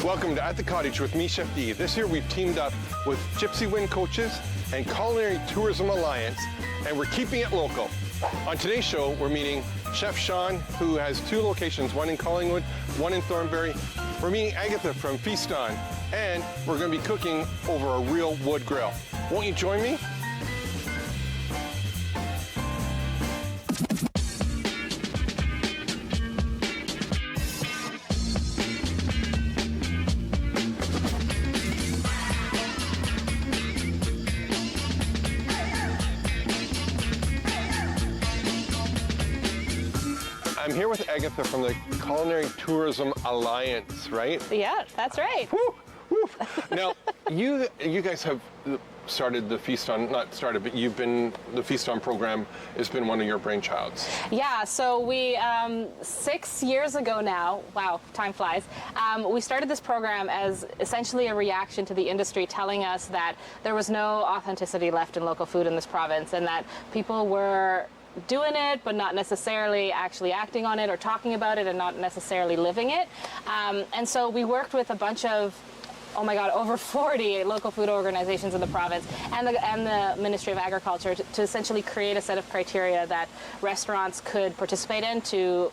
Welcome to At the Cottage with me, Chef D. This year we've teamed up with Gypsy Wind Coaches and Culinary Tourism Alliance, and we're keeping it local. On today's show, we're meeting Chef Sean, who has two locations, one in Collingwood, one in Thornbury. We're meeting Agatha from Feast On, and we're going to be cooking over a real wood grill. Won't you join me? I'm here with Agatha from the Culinary Tourism Alliance, right? Yeah, that's right. Woo, woo. Now, you guys have started the Feast On, not started, but the Feast On program has been one of your brainchilds. Yeah, so we, 6 years ago now, wow, time flies, we started this program as essentially a reaction to the industry telling us that there was no authenticity left in local food in this province, and that people were doing it but not necessarily actually acting on it or talking about it and not necessarily living it. And so we worked with a bunch of, oh my God, over 40 local food organizations in the province and the Ministry of Agriculture to essentially create a set of criteria that restaurants could participate in to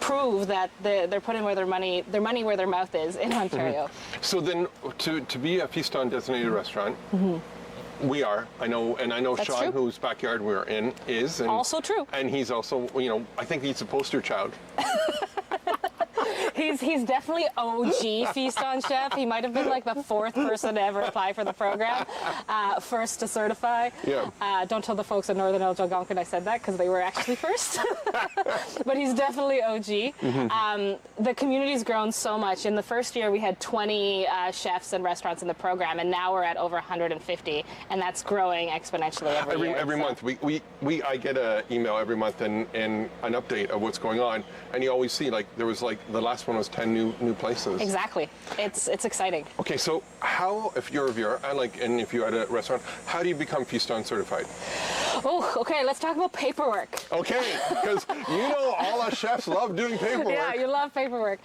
prove that they're putting their money where their mouth is in Ontario. Mm-hmm. So then to be a Feast On designated restaurant, we are. I know That's Sean, true. whose backyard we're in, is. And, also true. And he's also, I think he's a poster child. He's definitely OG Feast On chef. He might have been like the fourth person to ever apply for the program, first to certify. Yeah. Don't tell the folks in Northern Algonquin I said that because they were actually first. But he's definitely OG. The community's grown so much. In the first year, we had 20 chefs and restaurants in the program, and now we're at over 150, and that's growing exponentially every year. Every month. I get an email every month and an update of what's going on, and you always see, there was the last one was 10 new places. Exactly. It's exciting. Okay, so how, if you're a viewer, and if you're at a restaurant, how do you become Feast On certified? Oh, okay, let's talk about paperwork. Okay, because all us chefs love doing paperwork. Yeah, you love paperwork.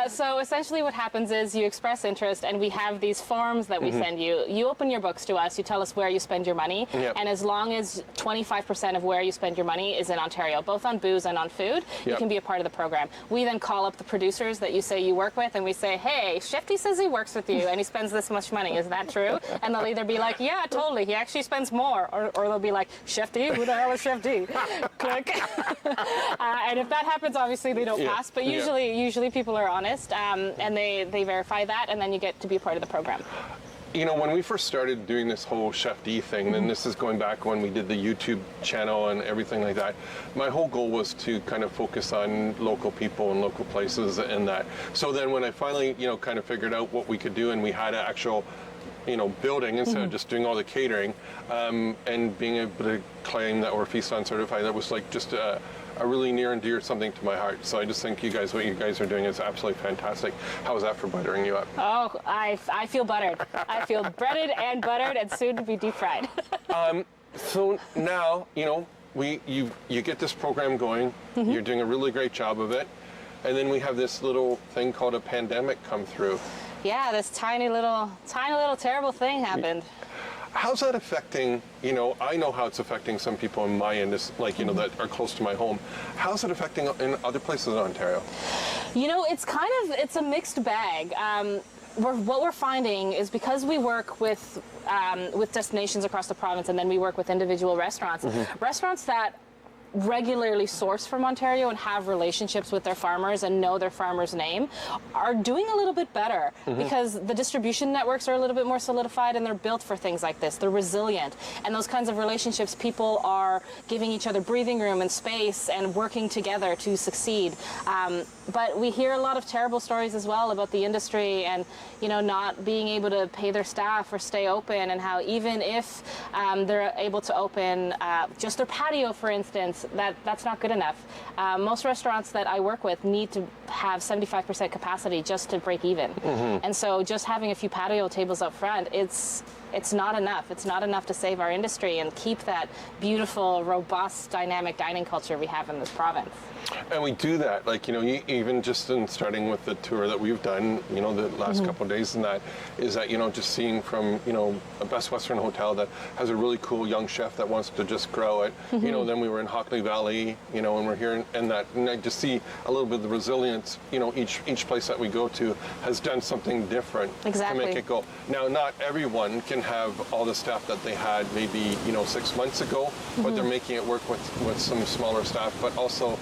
So essentially what happens is you express interest and we have these forms that we send you. You open your books to us, you tell us where you spend your money, and as long as 25% of where you spend your money is in Ontario, both on booze and on food, you can be a part of the program. We then call up the producers that you say you work with and we say, hey, Chef D says he works with you and he spends this much money, is that true? And they'll either be like, yeah, totally, he actually spends more, or they'll be like, Chef D, who the hell is Chef D? Click. And if that happens, obviously they don't pass, but usually people are honest, and they verify that, and then you get to be a part of the program. When we first started doing this whole Chef D thing, and this is going back when we did the YouTube channel and everything like that, my whole goal was to kind of focus on local people and local places and that. So then when I finally, kind of figured out what we could do, and we had an actual building instead of just doing all the catering, and being able to claim that we're Feast On certified, that was just a really near and dear something to my heart. So I just think what you guys are doing is absolutely fantastic. How is that for buttering you up? Oh, I feel buttered. I feel breaded and buttered and soon to be deep fried. So now, you get this program going, you're doing a really great job of it, and then we have this little thing called a pandemic come through. Yeah, this tiny little terrible thing happened. How's that affecting, I know how it's affecting some people in my industry, that are close to my home. How's it affecting in other places in Ontario? It's a mixed bag. What we're finding is because we work with destinations across the province, and then we work with individual restaurants, restaurants that regularly source from Ontario and have relationships with their farmers and know their farmer's name are doing a little bit better because the distribution networks are a little bit more solidified and they're built for things like this. They're resilient, and those kinds of relationships, people are giving each other breathing room and space and working together to succeed. But we hear a lot of terrible stories as well about the industry and not being able to pay their staff or stay open, and how even if they're able to open just their patio, for instance, that's not good enough. Most restaurants that I work with need to have 75% capacity just to break even. And so just having a few patio tables up front, it's not enough. It's not enough to save our industry and keep that beautiful, robust, dynamic dining culture we have in this province. And we do that, like, you know, even just in starting with the tour that we've done, you know, the last couple of days and that, is that, you know, just seeing from, you know, a Best Western hotel that has a really cool young chef that wants to just grow it. You know, then we were in Hockley Valley, you know, and we're here and I just see a little bit of the resilience, you know, each place that we go to has done something different to make it go. Now, not everyone can have all the staff that they had maybe, you know, 6 months ago, but they're making it work with some smaller staff, but also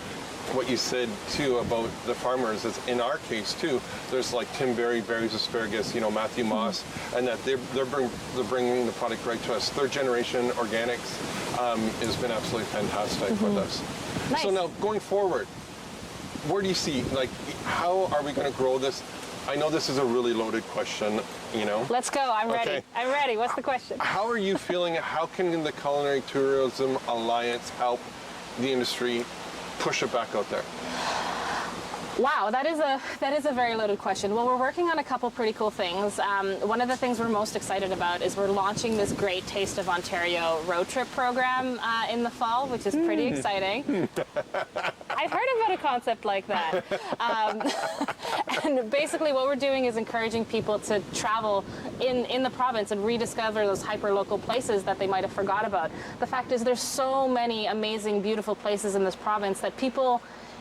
what you said too about the farmers is in our case too. There's like Tim Berry's asparagus, you know, Matthew Moss, and that they're bringing the product right to us. Third generation organics has been absolutely fantastic for this. Nice. So now going forward, where do you see, like, how are we going to grow this? I know this is a really loaded question, you know. Let's go. I'm ready. Okay. I'm ready. What's the question? How are you feeling? How can the Culinary Tourism Alliance help the industry push it back out there? Wow, that is a very loaded question. Well, we're working on a couple pretty cool things. One of the things we're most excited about is we're launching this Great Taste of Ontario road trip program in the fall, which is pretty exciting. I've heard about a concept like that. And basically what we're doing is encouraging people to travel in the province and rediscover those hyper-local places that they might have forgot about. The fact is there's so many amazing, beautiful places in this province that people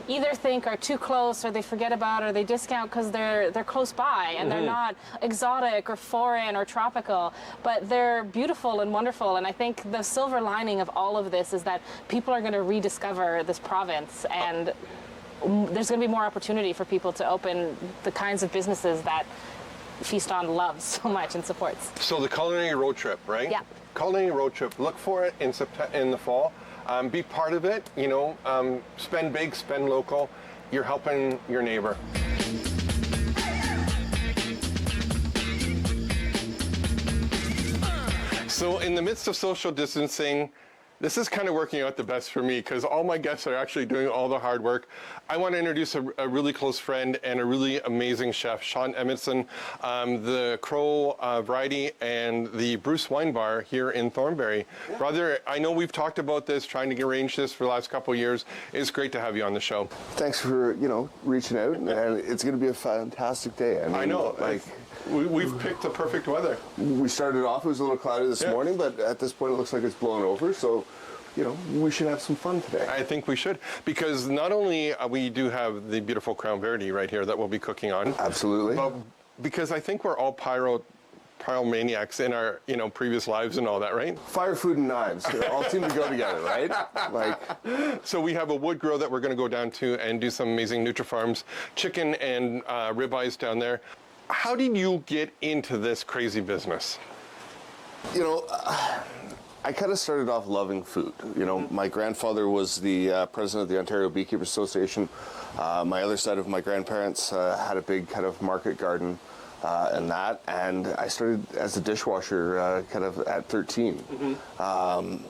either think are too close or they forget about or they discount because they're close by and they're not exotic or foreign or tropical, but they're beautiful and wonderful. And I think the silver lining of all of this is that people are going to rediscover this province, and there's going to be more opportunity for people to open the kinds of businesses that Feast On loves so much and supports. So the culinary road trip, right? Yeah. Culinary road trip. Look for it in the fall. Be part of it, you know, spend big, spend local. You're helping your neighbor. So in the midst of social distancing, this is kind of working out the best for me because all my guests are actually doing all the hard work. I want to introduce a really close friend and a really amazing chef, Sean Edmondson, the Crow Variety and the Bruce Wine Bar here in Thornbury. Yeah. Brother, I know we've talked about this, trying to arrange this for the last couple of years. It's great to have you on the show. Thanks for, you know, reaching out, and it's going to be a fantastic day. I know. Like, we've picked the perfect weather. We started off, it was a little cloudy this morning, but at this point it looks like it's blowing over, so, you know, we should have some fun today. I think we should, because not only we do have the beautiful Crown Verity right here that we'll be cooking on. Absolutely. But because I think we're all pyromaniacs in our, you know, previous lives and all that, right? Fire, food, and knives all seem to go together, right? Like, so we have a wood grill that we're going to go down to and do some amazing NutriFarms chicken and ribeyes down there. How did you get into this crazy business? you know, I kind of started off loving food. You know, my grandfather was the president of the Ontario Beekeepers Association. My other side of my grandparents had a big kind of market garden and I started as a dishwasher kind of at 13. Mm-hmm.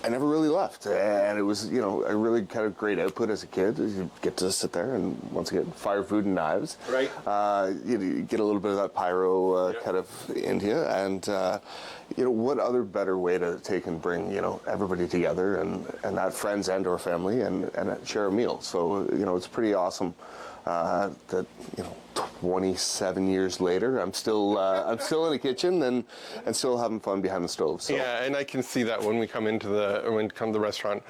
I never really left, and it was, you know, a really kind of great output as a kid. You get to sit there and, once again, fire food and knives. Right. You get a little bit of that pyro kind of into you, and you know, what other better way to take and bring, you know, everybody together and that friends and or family and share a meal. So, you know, it's pretty awesome that, you know, 27 years later, I'm still in the kitchen and still having fun behind the stove. So. Yeah, and I can see that when we come to the restaurant,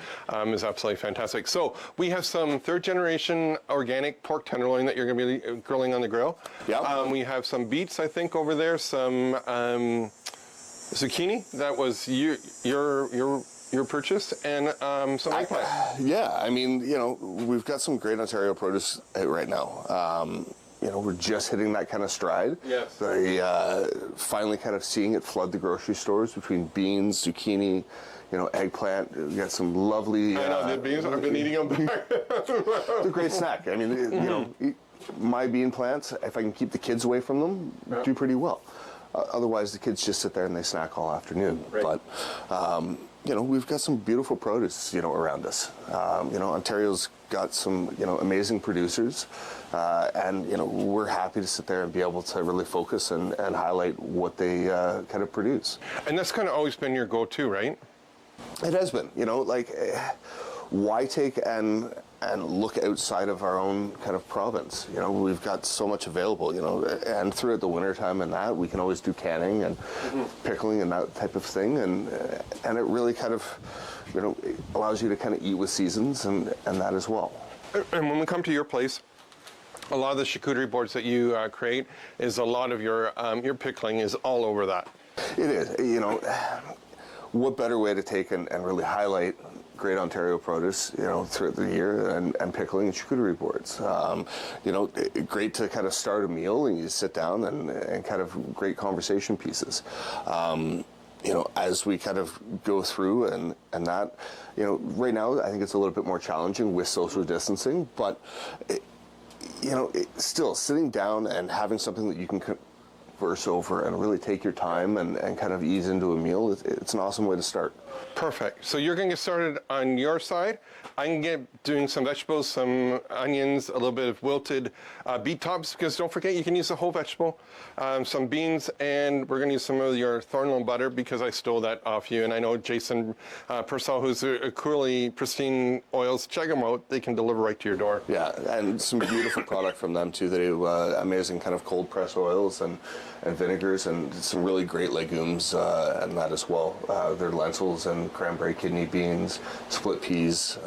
is absolutely fantastic. So we have some third generation organic pork tenderloin that you're going to be grilling on the grill. Yeah. We have some beets, I think, over there. Some zucchini that was your purchase, and some eggplant. Yeah, I mean, you know, we've got some great Ontario produce out right now. You know, we're just hitting that kind of stride. Yes. Finally kind of seeing it flood the grocery stores between beans, zucchini, you know, eggplant. We got some lovely... I know, the beans, I've been eating them back. It's a great snack. I mean, you know, my bean plants, if I can keep the kids away from them, do pretty well. Otherwise, the kids just sit there and they snack all afternoon. Right. But, you know, we've got some beautiful produce, you know, around us. You know, Ontario's got some, amazing producers, and we're happy to sit there and be able to really focus and highlight what they kind of produce. And that's kind of always been your go-to, right? It has been, why take and look outside of our own kind of province? We've got so much available, and throughout the wintertime and that, we can always do canning and pickling and that type of thing, and it really kind of, it allows you to kind of eat with seasons and that as well. And when we come to your place, a lot of the charcuterie boards that you create is a lot of your pickling is all over that. It is, what better way to take and really highlight great Ontario produce, throughout the year and pickling and charcuterie boards. Great to kind of start a meal and you sit down and kind of great conversation pieces. As we kind of go through and that, right now I think it's a little bit more challenging with social distancing, but still sitting down and having something that you can converse over and really take your time and kind of ease into a meal, it's an awesome way to start. Perfect. So you're going to get started on your side. I can get doing some vegetables, some onions, a little bit of wilted beet tops, because don't forget you can use the whole vegetable, some beans, and we're going to use some of your Thornlow butter because I stole that off you. And I know Jason Purcell, who's a Cooley Pristine Oils, check them out. They can deliver right to your door. Yeah, and some beautiful product from them too. They do amazing kind of cold press oils and vinegars and some really great legumes and that as well. Their lentils and cranberry kidney beans, split peas.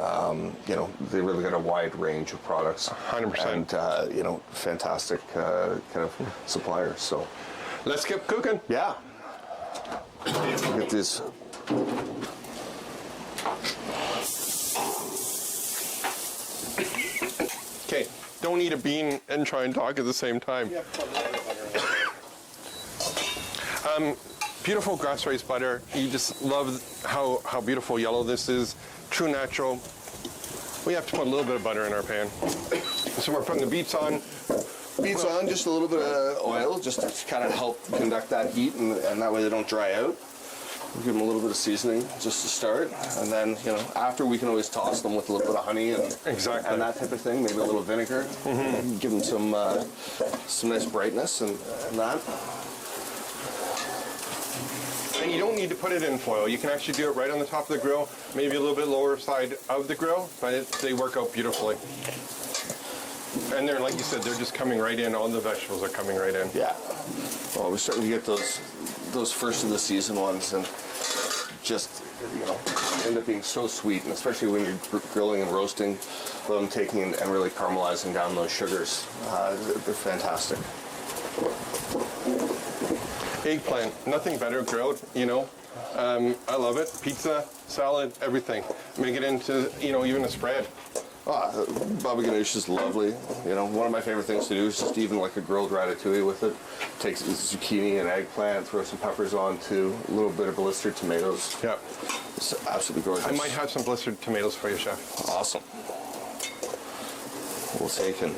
They really got a wide range of products. 100%. And, fantastic kind of suppliers. So let's get cooking. Yeah. Get this. Okay, don't eat a bean and try and talk at the same time. Beautiful grass-raised butter. You just love how beautiful yellow this is. True natural. We have to put a little bit of butter in our pan. So we're putting the beets on. Beets on, just a little bit of oil, just to kind of help conduct that heat, and that way they don't dry out. We'll give them a little bit of seasoning just to start, and then after we can always toss them with a little bit of honey and that type of thing. Maybe a little vinegar. Give them some nice brightness and that. And you don't need to put it in foil. You can actually do it right on the top of the grill, maybe a little bit lower side of the grill, but they work out beautifully. And they're, like you said, they're just coming right in. All the vegetables are coming right in. Yeah. Well, we're starting to get those first of the season ones, and just end up being so sweet, and especially when you're grilling and roasting them, taking and really caramelizing down those sugars. They're fantastic. Eggplant, nothing better grilled, I love it. Pizza, salad, everything. Make it into, even a spread. Baba ganoush is lovely. One of my favorite things to do is just even like a grilled ratatouille with it. Take some zucchini and eggplant, throw some peppers on too, a little bit of blistered tomatoes. Yeah. It's absolutely gorgeous. I might have some blistered tomatoes for you, Chef. Awesome. We'll take and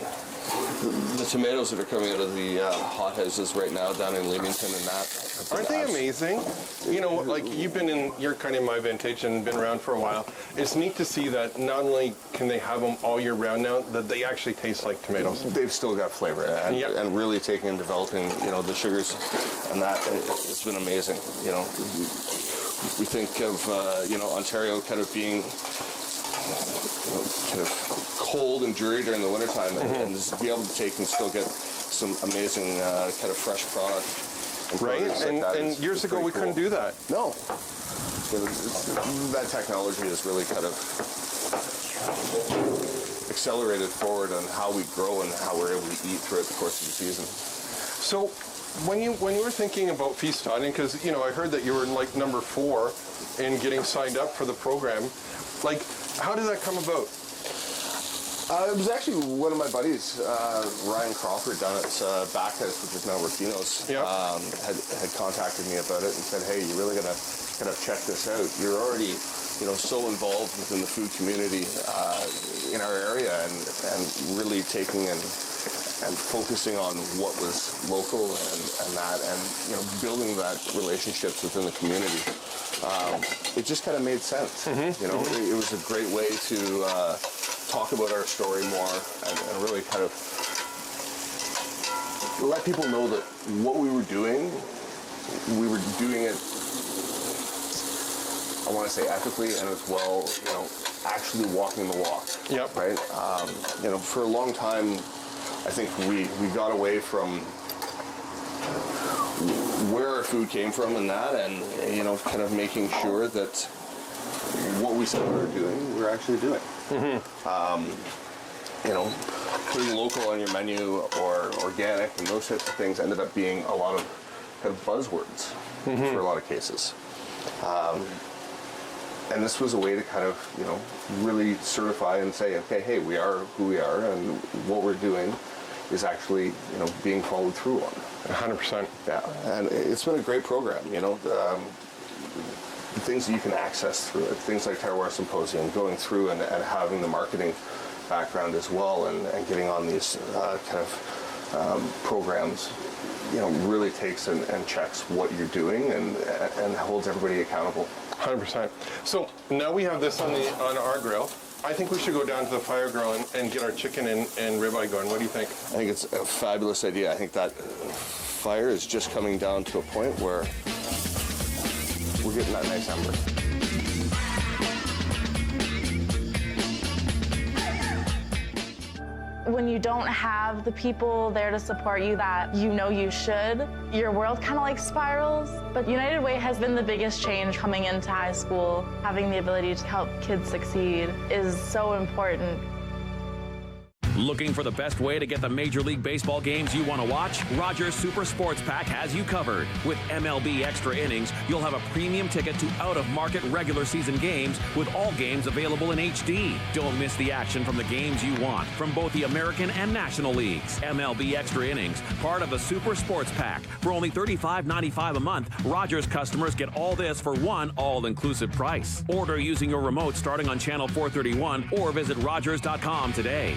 the tomatoes that are coming out of the hothouses right now down in Leamington and that. Aren't they amazing? You're kind of my vintage and been around for a while. It's neat to see that not only can they have them all year round now, that they actually taste like tomatoes. They've still got flavor and really taking and developing, the sugars and that. It's been amazing. We think of, Ontario kind of being kind of cold and dreary during the wintertime, and just be able to take and still get some amazing kind of fresh product. Right, and years ago we couldn't do that. No. That technology has really kind of accelerated forward on how we grow and how we're able to eat throughout the course of the season. So when you were thinking about feast dotting, because I heard that you were like number 4 in getting signed up for the program, how did that come about? It was actually one of my buddies, Ryan Crawford, down at Backhouse, which is now Rufino's, had contacted me about it and said, "Hey, you really gotta kind of check this out. You're already, so involved within the food community in our area, and really taking and focusing on what was local and that, and building that relationships within the community. It just kind of made sense. It was a great way to talk about our story more and really kind of let people know that what we were doing it, I want to say ethically and as well, actually walking the walk. Yep. Right? For a long time, I think we got away from where our food came from and that, and kind of making sure that what we said we were doing, we're actually doing. Putting local on your menu or organic and those types of things ended up being a lot of kind of buzzwords for a lot of cases. And this was a way to kind of, really certify and say, okay, hey, we are who we are, and what we're doing is actually, being followed through on. 100%. Yeah, and it's been a great program, the things that you can access through it, things like Terroir Symposium, going through and having the marketing background as well, and getting on these programs, really takes and checks what you're doing and holds everybody accountable. 100%. So now we have this on our grill. I think we should go down to the fire grill and get our chicken and ribeye going. What do you think? I think it's a fabulous idea. I think that fire is just coming down to a point where we're getting that nice ember. When you don't have the people there to support you that you should, your world kind of like spirals. But United Way has been the biggest change coming into high school. Having the ability to help kids succeed is so important. Looking for the best way to get the Major League Baseball games you want to watch? Rogers Super Sports Pack has you covered. With MLB Extra Innings, you'll have a premium ticket to out-of-market regular season games with all games available in HD. Don't miss the action from the games you want from both the American and National Leagues. MLB Extra Innings, part of the Super Sports Pack. For only $35.95 a month, Rogers customers get all this for one all-inclusive price. Order using your remote starting on channel 431 or visit Rogers.com today.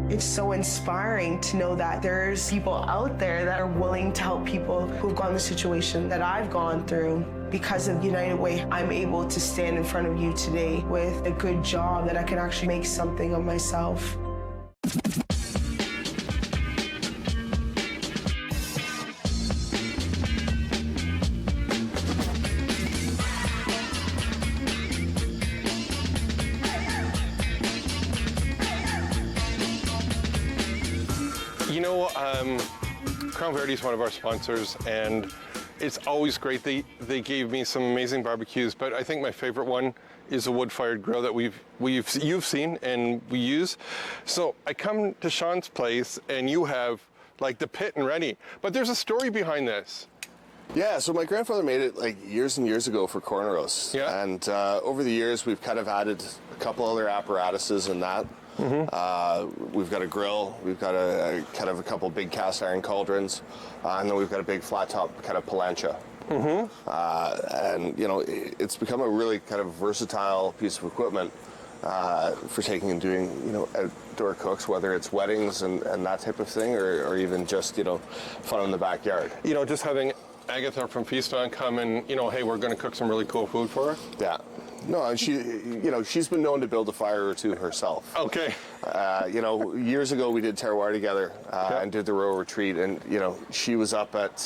It's so inspiring to know that there's people out there that are willing to help people who've gone the situation that I've gone through. Because of United Way, I'm able to stand in front of you today with a good job that I can actually make something of myself. Crown Verde is one of our sponsors, and it's always great. They gave me some amazing barbecues, but I think my favorite one is a wood-fired grill that you've seen and we use. So I come to Sean's place, and you have like the pit and ready, but there's a story behind this. Yeah, so my grandfather made it like years and years ago for corn roasts. Yeah. And over the years, we've kind of added a couple other apparatuses in that. We've got a grill, we've got a kind of a couple big cast iron cauldrons, and then we've got a big flat top kind of plancha. And it's become a really kind of versatile piece of equipment for taking and doing outdoor cooks, whether it's weddings and that type of thing, or even just fun in the backyard. Just having Agatha from Feast On come and hey, we're going to cook some really cool food for her. Yeah. No, and she's been known to build a fire or two herself. Okay. Years ago we did Terroir together and did the Row Retreat, and she was up at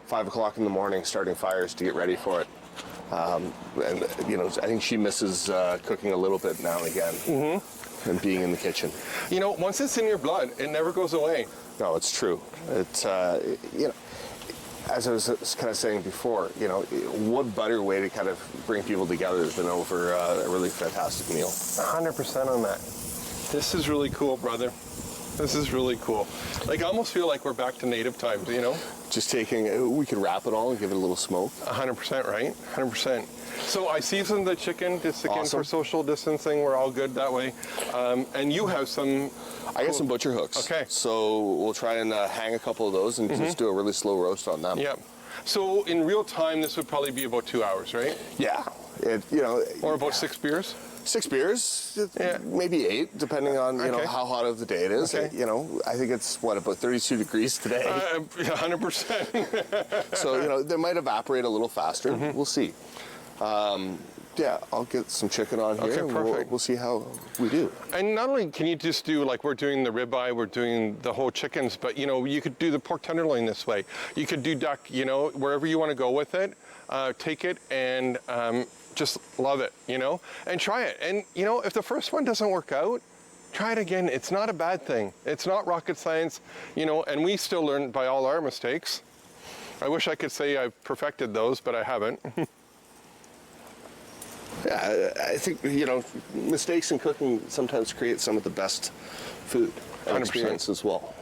5 o'clock in the morning starting fires to get ready for it. And I think she misses cooking a little bit now and again, and being in the kitchen. Once it's in your blood, it never goes away. No, it's true. It's as I was kind of saying before, what better way to kind of bring people together than over a really fantastic meal. 100% on that. This is really cool, brother. This is really cool. Like, I almost feel like we're back to native times, Just we could wrap it all and give it a little smoke. 100%, right? 100%. So I seasoned the chicken just again Awesome. for social distancing. We're all good that way. And you have some... I got some butcher hooks. Okay. So we'll try and hang a couple of those and just do a really slow roast on them. Yep. So in real time, this would probably be about 2 hours, right? Yeah. Or about 6 beers? 6 beers, Yeah. maybe 8, depending on Okay. how hot of the day it is. Okay. I think it's about 32 degrees today. 100%. So they might evaporate a little faster. We'll see. yeah, I'll get some chicken on here. Okay, and perfect. We'll see how we do. And not only can you just do, like we're doing the ribeye, we're doing the whole chickens, but you know, you could do the pork tenderloin this way. You could do duck, you know, wherever you want to go with it. Take it and just love it, you know, and try it. And you know, if the first one doesn't work out, try it again. It's not a bad thing. It's not rocket science, you know, and we still learn by all our mistakes. I wish I could say I've perfected those, but I haven't. Yeah, I think, you know, mistakes in cooking sometimes create some of the best food and 100%. experience as well.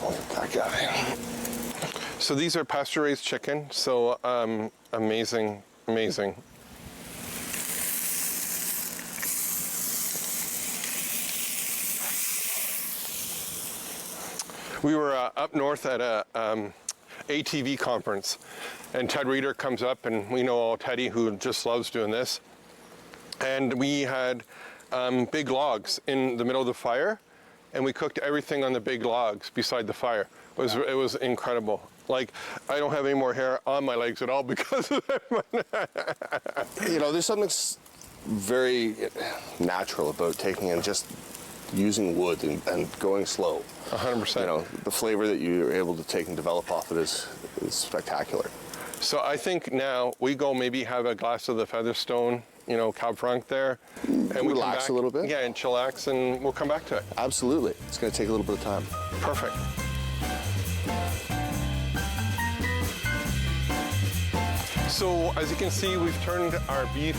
Oh, that guy. So these are pasture-raised chicken, so amazing, amazing. We were up north at a ATV conference, and Ted Reeder comes up, and we know all Teddy, who just loves doing this. And we had big logs in the middle of the fire, and we cooked everything on the big logs beside the fire. It was incredible. Like, I don't have any more hair on my legs at all because of that. You know, there's something very natural about taking and just using wood and going slow. 100%. You know, the flavor that you're able to take and develop off it is spectacular. So I think now we go maybe have a glass of the Featherstone, you know, Cab Franc there. And we Relax come back, a little bit? Yeah, and chillax, and we'll come back to it. Absolutely. It's going to take a little bit of time. Perfect. So as you can see, we've turned our beef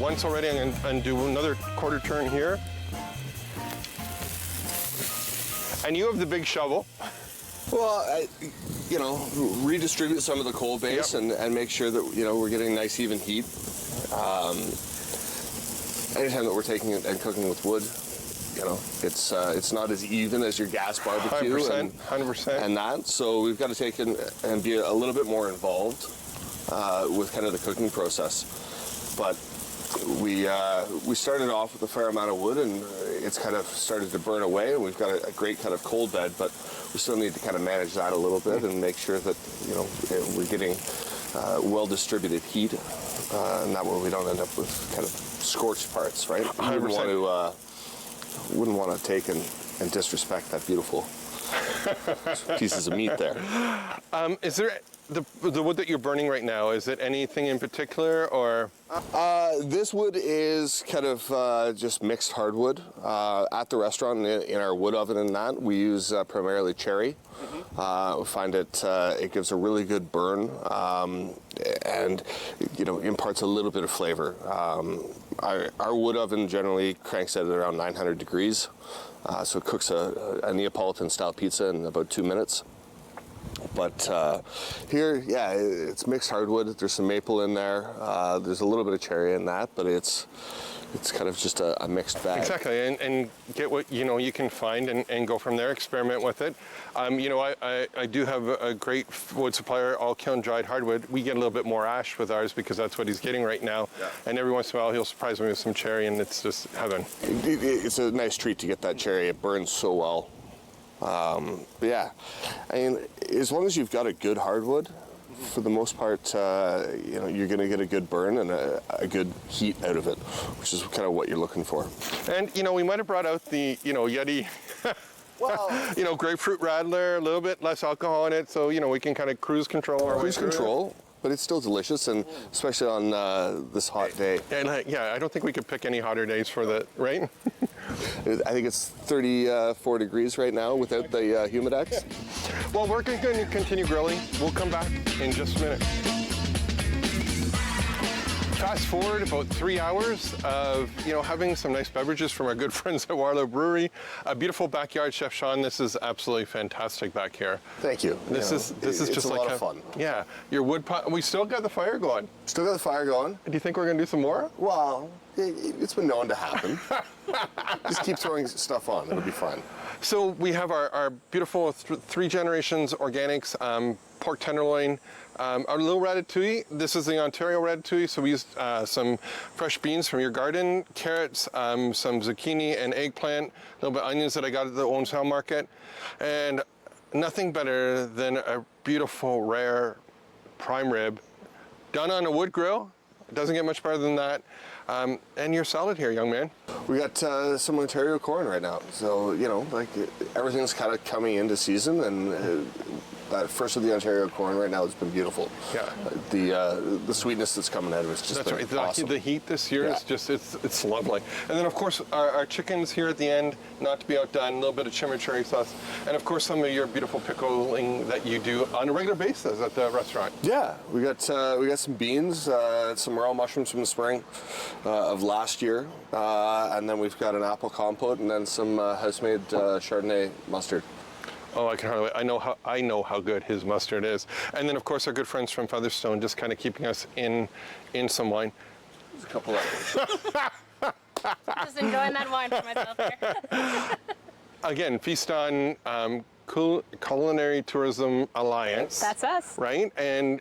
once already, and do another quarter turn here. And you have the big shovel. Well, you know, redistribute some of the coal base. Yep. and make sure that, you know, we're getting nice even heat. Anytime that we're taking it and cooking with wood, you know, it's not as even as your gas barbecue. 100%, 100%. And that, so we've got to take in and be a little bit more involved with kind of the cooking process. But we started off with a fair amount of wood, and it's kind of started to burn away, and we've got a great kind of coal bed, but we still need to kind of manage that a little bit and make sure that, you know, we're getting well distributed heat, and that way we don't end up with kind of scorched parts, right? 100%. Wouldn't want to take and disrespect that beautiful pieces of meat there. Is there the wood that you're burning right now? Is it anything in particular, or? This wood is kind of just mixed hardwood. At the restaurant, in our wood oven and that, we use primarily cherry. We find it gives a really good burn, and, you know, imparts a little bit of flavor. Our wood oven generally cranks at around 900 degrees, so it cooks a Neapolitan-style pizza in about 2 minutes. But here, yeah, it's mixed hardwood. There's some maple in there. There's a little bit of cherry in that, but it's kind of just a mixed bag. Exactly, and get what, you know, you can find and go from there, experiment with it. You know, I do have a great wood supplier, all kiln dried hardwood. We get a little bit more ash with ours because that's what he's getting right now. Yeah. And every once in a while he'll surprise me with some cherry, and it's just heaven. It's a nice treat to get that cherry. It burns so well. But yeah, I mean, as long as you've got a good hardwood, for the most part, you know, you're going to get a good burn and a good heat out of it, which is kind of what you're looking for. And, you know, we might have brought out the, you know, Yeti, Well, you know, grapefruit radler, a little bit less alcohol in it, so, you know, we can kind of cruise control our way cruise through control, but it's still delicious, and especially on this hot day. And yeah, I don't think we could pick any hotter days for the, right? I think it's 34 degrees right now without the Humidex. Well, we're going to continue grilling. We'll come back in just a minute. Fast forward about 3 hours of, you know, having some nice beverages from our good friends at Warlow Brewery. A beautiful backyard, Chef Sean. This is absolutely fantastic back here. Thank you. This is just a like lot of fun. Yeah, your wood pot. We still got the fire going. Still got the fire going. Do you think we're going to do some more? Well, it's been known to happen. Just keep throwing stuff on. It'll be fun. So we have our beautiful 3 generations organics pork tenderloin, our little ratatouille. This is the Ontario ratatouille, so we used some fresh beans from your garden, carrots, some zucchini and eggplant, a little bit of onions that I got at the Owensville Market, and nothing better than a beautiful, rare prime rib done on a wood grill. It doesn't get much better than that. And your salad here, young man. We got some Ontario corn right now, so like everything's kind of coming into season, and that first of the Ontario corn right now has been beautiful. Yeah. The sweetness that's coming out of it's just That's right. awesome. The heat this year is just it's lovely. And then of course our chickens here at the end, not to be outdone, a little bit of chimichurri sauce, and of course some of your beautiful pickling that you do on a regular basis at the restaurant. Yeah, we got some beans, some morel mushrooms from the spring of last year, and then we've got an apple compote, and then some house-made Chardonnay mustard. Oh, I know how good his mustard is. And then of course our good friends from Featherstone just kind of keeping us in some wine. There's a couple of Just enjoying that wine for myself here. Again, Feast on Culinary Tourism Alliance. That's us. Right? And,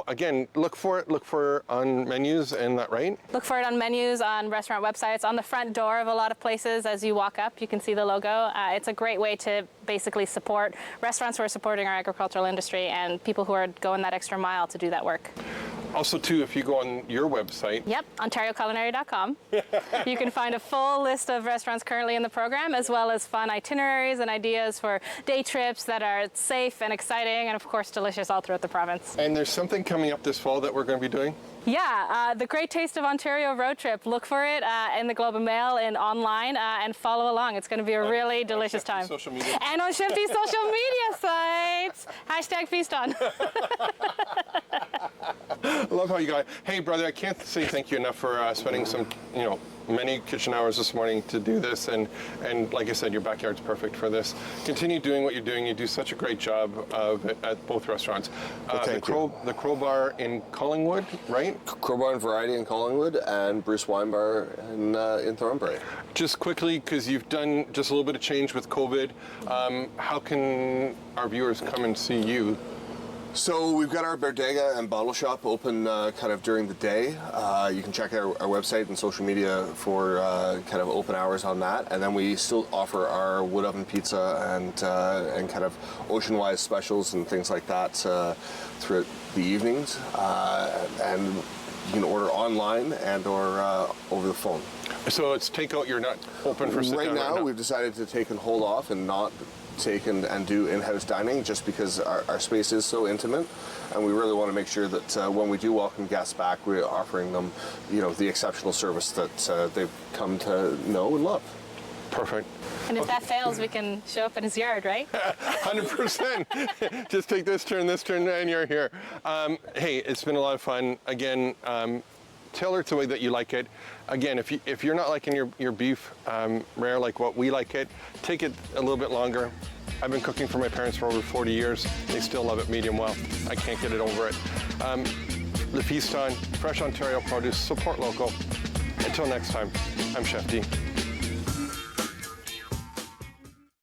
again, look for on menus and that, right? Look for it on menus, on restaurant websites, on the front door of a lot of places. As you walk up, you can see the logo. It's a great way to basically support restaurants who are supporting our agricultural industry and people who are going that extra mile to do that work. Also, too, if you go on your website. Yep, OntarioCulinary.com. You can find a full list of restaurants currently in the program, as well as fun itineraries and ideas for day trips that are safe and exciting, and of course delicious all throughout the province. And there's something coming up this fall that we're going to be doing? Yeah, the Great Taste of Ontario road trip. Look for it in the Globe and Mail and online, and follow along. It's going to be a really delicious time. Social media. And on Shifty's social media sites. #FeastOn. I love how you got it. Hey, brother, I can't say thank you enough for spending some, many kitchen hours this morning to do this. And like I said, your backyard's perfect for this. Continue doing what you're doing. You do such a great job of it at both restaurants. Thank you. The Crowbar in Collingwood, right? Crowbar and Variety in Collingwood, and Bruce Wine Bar in Thornbury. Just quickly, because you've done just a little bit of change with COVID, how can our viewers come and see you? So we've got our bodega and bottle shop open kind of during the day. You can check out our website and social media for kind of open hours on that. And then we still offer our wood oven pizza and kind of ocean-wise specials and things like that throughout the evenings. And you can order online and or over the phone. So it's takeout. You're not open for sit Right down now, we've decided to take and hold off and not take and do in-house dining, just because our space is so intimate, and we really want to make sure that when we do welcome guests back, we're offering them, the exceptional service that they've come to know and love. Perfect. And if that fails, we can show up in his yard, right? 100%. Just take this turn, and you're here. Hey, it's been a lot of fun. Again, tailor it the way that you like it. Again, if you're not liking your beef rare like what we like it, take it a little bit longer. I've been cooking for my parents for over 40 years. They still love it medium well. I can't get it over it. The Feast on, fresh Ontario produce, support local. Until next time, I'm Chef D.